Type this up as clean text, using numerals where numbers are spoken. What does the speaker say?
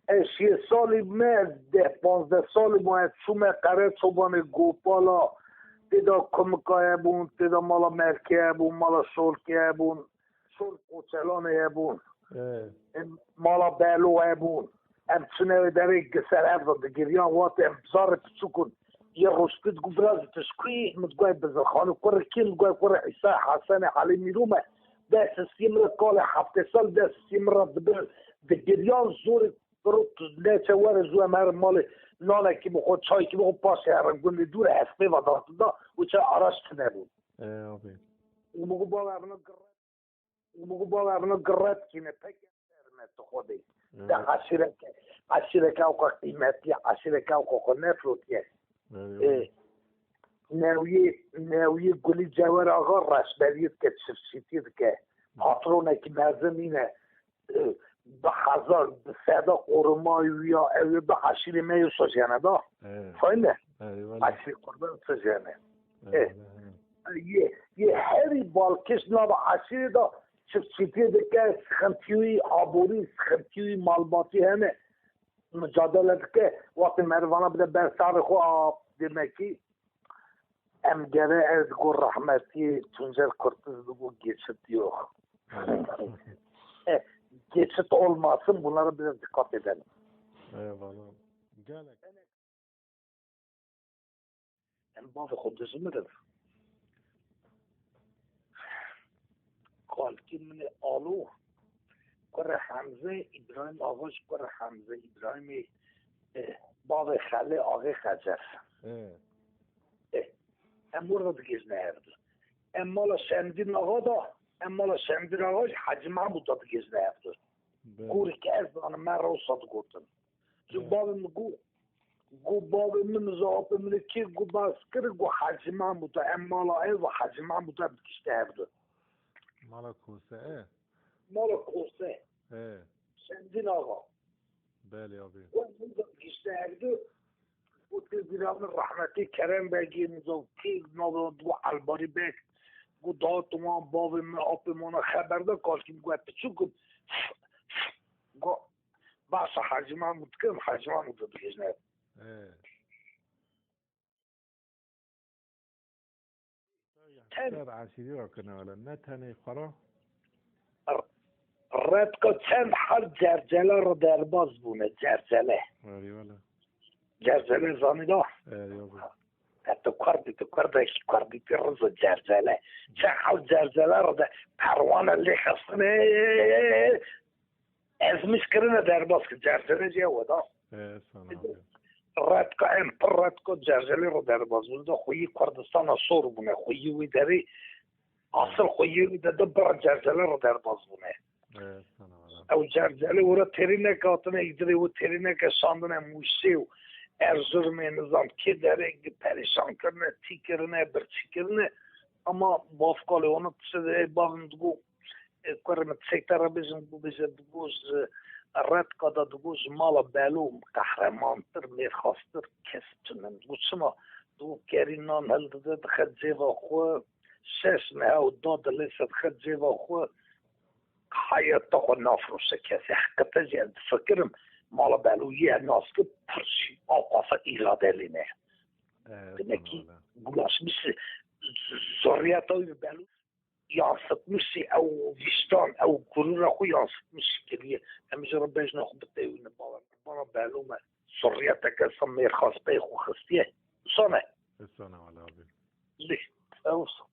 اش یه سالی من 10-15 سالی باید شومه قره چوبان گوپالا تدا کمکای بون تدا مالا مرکه بون مالا شولکه بون شول قوچلانه بون مالا بلو بون همچنه داره گسر افضل گریان وات امزار پسوکن یه روشتید گو براز تشکوی متگوی بزرخانو کره کی متگوی کره عیسی حسن علی میرومه دست سیمر کال 7 سال دست سیمر دبر دگریان زور برو لیچه وار زو امر مال نانه که بخود چای که بخود پاشه هرنگونی دور هسته و داخل و چه عراش کنه بود او مگو باقی ابنا گرد کنه پکر تو خودی ده عشیره که اوقا قیمتی عشیره که اوقا نفروتیه نوی گلی جوار آقا رشبریت که چفشیتید که پاترونه که نظم اینه به هزار به صدا قرمای یا اوی به عشیره میو سجنه دا فاینه عشیره قربان سجنه یه هری بالکش نابا عشیره دا چفشیتید که سخنتیوی آبوری سخنتیوی مالباتی همه مجادله که وقتی مروانه بده بر سر خو آب demeki emgere ezgur rahmeti Tuncel Kurtuzluğu geçit yok. Geçit olmasın bunlara biraz dikkat edelim. Eyvallah. Gel. En bazı kudüsümüdür. Kalkimini alu kore Hamze İbrahim Ağaç kore Hamze İbrahim bazı خاله آقای قجر امور دیگه نهرد امالا شمدین آقا دا امالا شمدین آقاش حجم هم بود دیگه نهرد گوری که از دانه من رو صد گوتن جو بابم گو بابم زاپ من کی گو باسکر گو حجم هم بود امالا و حجم هم بود دیگه نهرد مالا کوسه شمدین آقا بله آبی و من دیگه نهرد و تلویزیون رحمتی کرم بگی نزاکی نادو الباری بگ گو داد ما باب ما آب ما خبرده کاشیم گو پچو گو باش حجم بود کم حجم بود دیگه نه تن عشیری را کنه ولی نه تنی خورا رد که چند حال جرجله رو در باز بونه جرجله جرجله زانیده تو کردی روز جرجله چه حال جرجله رو در پروانه لیخستنه ازمیش کرنه در باز که جرجله جیه ودا رد که جرجله رو در باز بونه خویی کردستان سور بونه خویی وی داری اصل خویی وی داده برا جرجله رو در باز بونه او جرجله و را ترینه که آتنه ایدری و ترینه که شاندنه موشی و ارزرم نظام که داره پریشان کرنه تی کرنه برچی کرنه اما بافکاله اونو تسده باقیم دگو کرمه تسیکتر بیزم بوزه دگوز رد کادا دگوز مالا بلو قهرمانتر میرخواستر کس چنن دگو چما دگو کری نان هل داده خد جیوا خواه شش نه او داد لیست خد جیوا خواه حیات خو نافروشه کسی حقیقتا جد فکرم مالا بلویه ناس که پرشی آقافه ایراده لینه دمکی گلاش میشه زوریت های بلو یانست میشه او ویشتان او گرور خو یانست میشه که همیشه رو بجنه خو بتایونه بالا بلو ما زوریت که سم میرخواست بای خو خستیه سانه سانه والا بی لی اوست